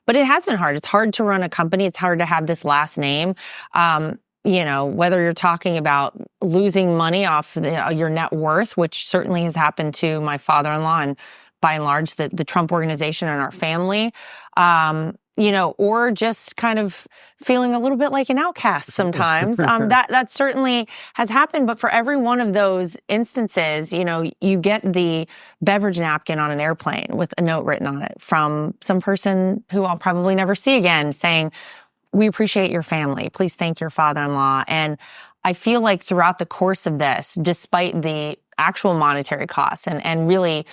But it has been hard. It's hard to run a company. It's hard to have this last name. Whether you're talking about losing money off your net worth, which certainly has happened to my father-in-law and by and large the Trump organization and our family, or just kind of feeling a little bit like an outcast sometimes. That certainly has happened. But for every one of those instances, you get the beverage napkin on an airplane with a note written on it from some person who I'll probably never see again saying, "We appreciate your family. Please thank your father-in-law." And I feel like throughout the course of this, despite the actual monetary costs and really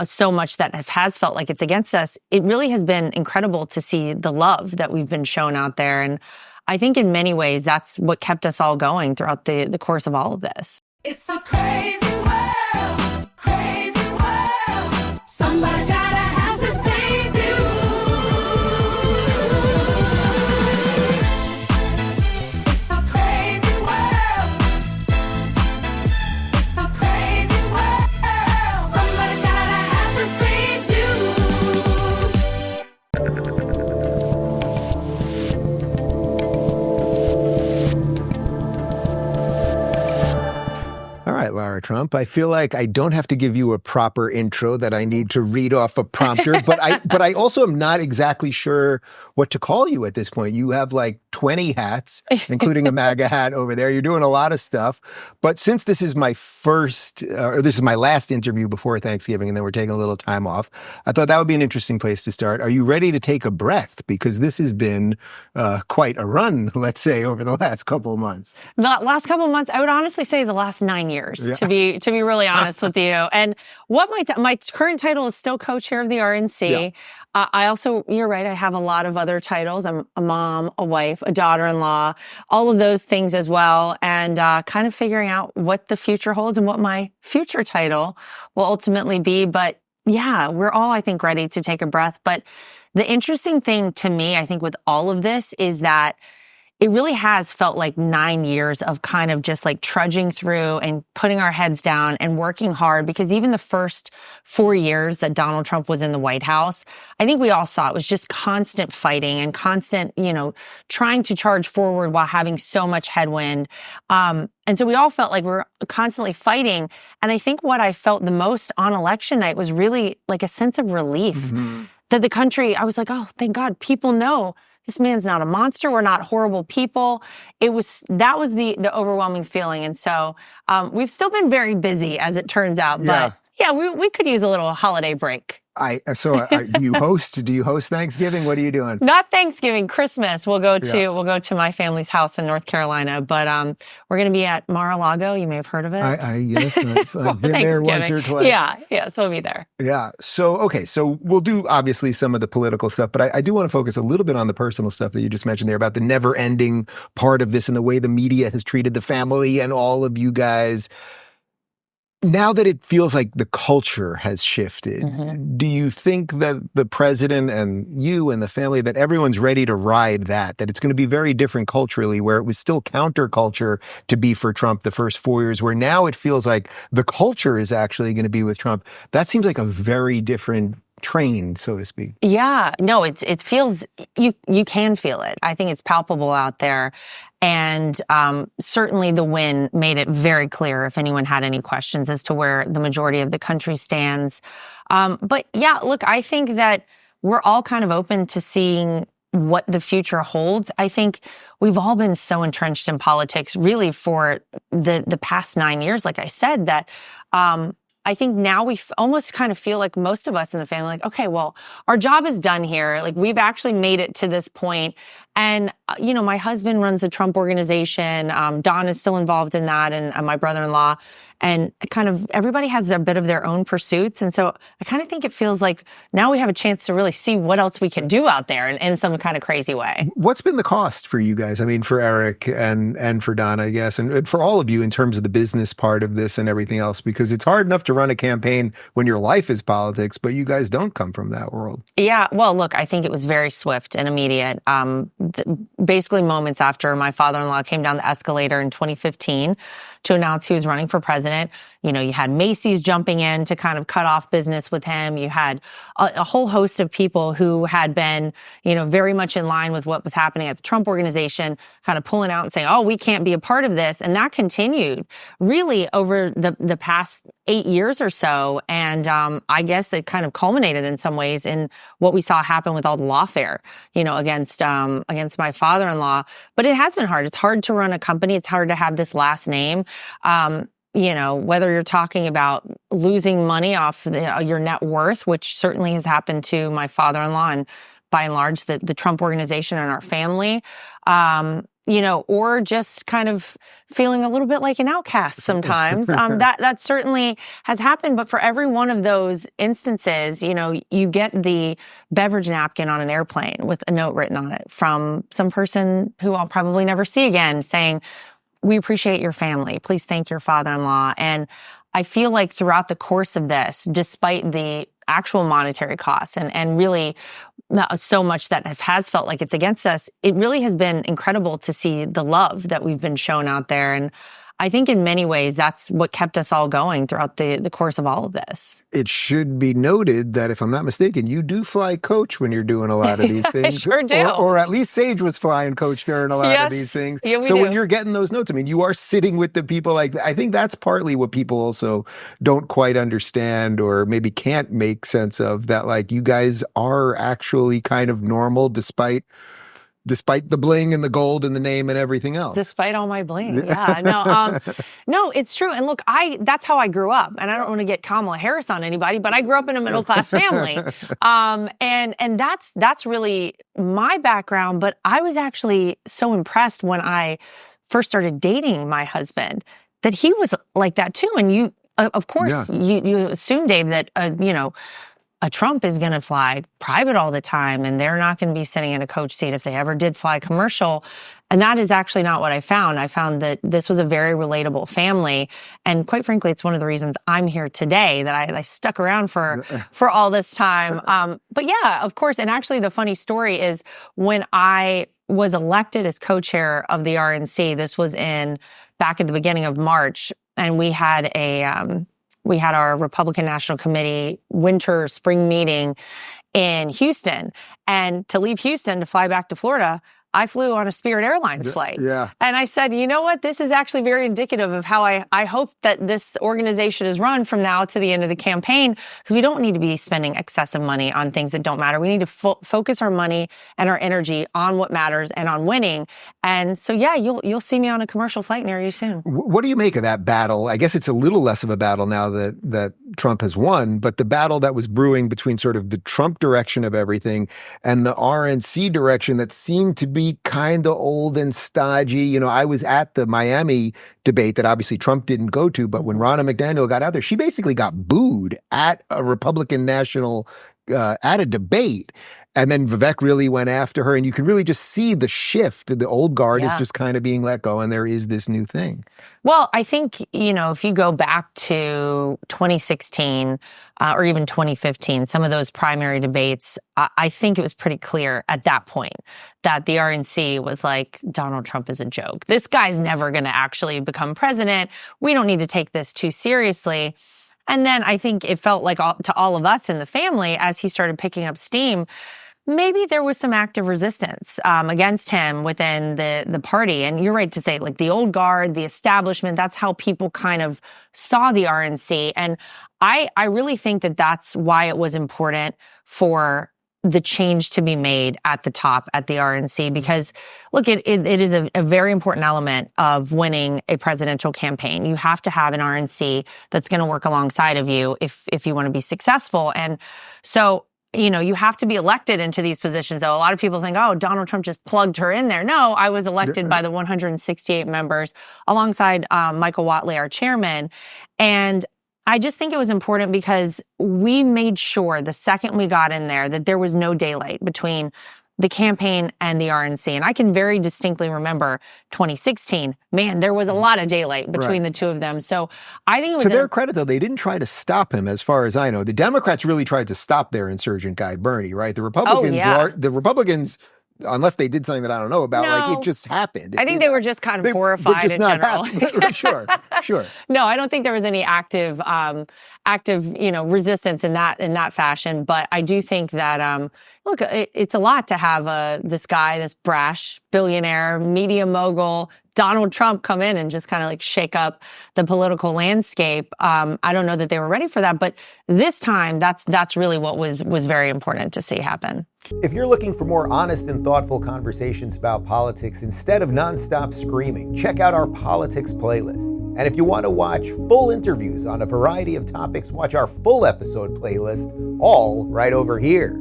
so much that has felt like it's against us, it really has been incredible to see the love that we've been shown out there. And I think in many ways, that's what kept us all going throughout the course of all of this. It's a crazy world, crazy world. Somebody's gotta have to save you. It's a crazy world. It's a crazy world. Somebody's gotta have to save you. All right, Lara Trump, I feel like I don't have to give you a proper intro that I need to read off a prompter, but I also am not exactly sure what to call you at this point. You have like 20 hats, including a MAGA hat over there. You're doing a lot of stuff. But since this is my this is my last interview before Thanksgiving, and then we're taking a little time off, I thought that would be an interesting place to start. Are you ready to take a breath? Because this has been quite a run, let's say, over the last couple of months. The last couple of months, I would honestly say the last 9 years, to be really honest with you. And what my current title is still co-chair of the RNC. Yeah. I also, you're right, I have a lot of other titles. I'm a mom, a wife, a daughter-in-law, all of those things as well. And kind of figuring out what the future holds and what my future title will ultimately be. But yeah, we're all, I think, ready to take a breath. But the interesting thing to me, I think, with all of this is that it really has felt like 9 years of kind of just like trudging through and putting our heads down and working hard, because even the first 4 years that Donald Trump was in the White House, I think we all saw it was just constant fighting and constant, trying to charge forward while having so much headwind. And so we all felt like we were constantly fighting. And I think what I felt the most on election night was really like a sense of relief that the country, I was like, oh, thank God, people know this man's not a monster. We're not horrible people. That was the overwhelming feeling. And so we've still been very busy, as it turns out. Yeah. But yeah, we could use a little holiday break. Do you host? Do you host Thanksgiving? What are you doing? Not Thanksgiving, Christmas. We'll go to my family's house in North Carolina, but we're going to be at Mar-a-Lago. You may have heard of it. Yes, I've been there once or twice. Yeah. So we'll be there. Yeah. So we'll do obviously some of the political stuff, but I do want to focus a little bit on the personal stuff that you just mentioned there about the never-ending part of this and the way the media has treated the family and all of you guys. Now that it feels like the culture has shifted, do you think that the president and you and the family, that everyone's ready to ride that it's going to be very different culturally, where it was still counterculture to be for Trump the first 4 years, where now it feels like the culture is actually going to be with Trump? That seems like a very different train, so to speak. Yeah, no, it feels, you can feel it. I think it's palpable out there. And certainly the win made it very clear if anyone had any questions as to where the majority of the country stands. But yeah, look, I think that we're all kind of open to seeing what the future holds. I think we've all been so entrenched in politics really for the past 9 years, like I said, that I think now we almost kind of feel like most of us in the family, like, okay, well, our job is done here. Like, we've actually made it to this point. And, my husband runs the Trump organization. Don is still involved in that, and my brother-in-law. And kind of everybody has a bit of their own pursuits. And so I kind of think it feels like now we have a chance to really see what else we can do out there in some kind of crazy way. What's been the cost for you guys? I mean, for Eric and for Don, I guess, and for all of you in terms of the business part of this and everything else, because it's hard enough to run a campaign when your life is politics, but you guys don't come from that world. Yeah. Well, look, I think it was very swift and immediate. basically moments after my father-in-law came down the escalator in 2015 to announce he was running for president. You know, you had Macy's jumping in to kind of cut off business with him. You had a whole host of people who had been, you know, very much in line with what was happening at the Trump organization, kind of pulling out and saying, oh, we can't be a part of this. And that continued really over the past 8 years or so. And I guess it kind of culminated in some ways in what we saw happen with all the lawfare, you know, against my father-in-law. But it has been hard. It's hard to run a company. It's hard to have this last name. You know, whether you're talking about losing money off your net worth, which certainly has happened to my father-in-law and by and large the Trump organization and our family, you know, or just kind of feeling a little bit like an outcast sometimes. That certainly has happened. But for every one of those instances, you know, you get the beverage napkin on an airplane with a note written on it from some person who I'll probably never see again saying, we appreciate your family. Please thank your father-in-law. And I feel like throughout the course of this, despite the actual monetary costs and really so much that has felt like it's against us, it really has been incredible to see the love that we've been shown out there. And I think in many ways, that's what kept us all going throughout the course of all of this. It should be noted that, if I'm not mistaken, you do fly coach when you're doing a lot of these things. I sure do. Or at least Sage was flying coach during a lot of these things. Yeah, we so do. when you're getting those notes, I mean, you are sitting with the people. Like, I think that's partly what people also don't quite understand or maybe can't make sense of, that like you guys are actually kind of normal despite the bling and the gold and the name and everything else. Despite all my bling. Yeah, no, it's true. And look, that's how I grew up. And I don't want to get Kamala Harris on anybody, but I grew up in a middle-class family. And that's really my background. But I was actually so impressed when I first started dating my husband that he was like that too. And you, of course, you assume, Dave, that, you know, a Trump is going to fly private all the time and they're not going to be sitting in a coach seat if they ever did fly commercial. And that is actually not what I found. I found that this was a very relatable family. And quite frankly, it's one of the reasons I'm here today, that I stuck around for all this time. But yeah, of course. And actually the funny story is when I was elected as co-chair of the RNC, this was back at the beginning of March, and we had our Republican National Committee spring meeting in Houston. And to leave Houston to fly back to Florida, I flew on a Spirit Airlines flight. Yeah. And I said, you know what? This is actually very indicative of how I hope that this organization is run from now to the end of the campaign, because we don't need to be spending excessive money on things that don't matter. We need to focus our money and our energy on what matters and on winning. And so, yeah, you'll see me on a commercial flight near you soon. What do you make of that battle? I guess it's a little less of a battle now that Trump has won, but the battle that was brewing between sort of the Trump direction of everything and the RNC direction that seemed to be kind of old and stodgy. You know, I was at the Miami debate that obviously Trump didn't go to, but when Ronna McDaniel got out there, she basically got booed at a Republican national at a debate. And then Vivek really went after her, and you can really just see the shift. The old guard is just kind of being let go, and there is this new thing. Well, I think, you know, if you go back to 2016 or even 2015, some of those primary debates, I think it was pretty clear at that point that the RNC was like, Donald Trump is a joke. This guy's never going to actually become president. We don't need to take this too seriously. And then I think it felt like to all of us in the family, as he started picking up steam, maybe there was some active resistance against him within the party. And you're right to say, like, the old guard, the establishment, that's how people kind of saw the RNC. And I really think that that's why it was important for the change to be made at the top at the RNC, because look, it is a very important element of winning a presidential campaign. You have to have an RNC that's going to work alongside of you if you want to be successful. And so, you know, you have to be elected into these positions, though. A lot of people think, oh, Donald Trump just plugged her in there. No, I was elected by the 168 members alongside Michael Whatley, our chairman. And I just think it was important because we made sure the second we got in there that there was no daylight between the campaign and the RNC. And I can very distinctly remember 2016, man, there was a lot of daylight between the two of them. So I think it was— To their credit, though, they didn't try to stop him, as far as I know. The Democrats really tried to stop their insurgent guy, Bernie, right? The Republicans, unless they did something that I don't know about, like No. it just happened. I think they were just kind of horrified just in not general. happy. Sure. No, I don't think there was any active, resistance in that fashion. But I do think that, look, it's a lot to have this guy, this brash billionaire, media mogul, Donald Trump come in and just kind of like shake up the political landscape. I don't know that they were ready for that, but this time that's really what was very important to see happen. If you're looking for more honest and thoughtful conversations about politics instead of nonstop screaming, check out our politics playlist. And if you want to watch full interviews on a variety of topics, watch our full episode playlist, all right over here.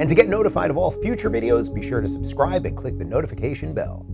And to get notified of all future videos, be sure to subscribe and click the notification bell.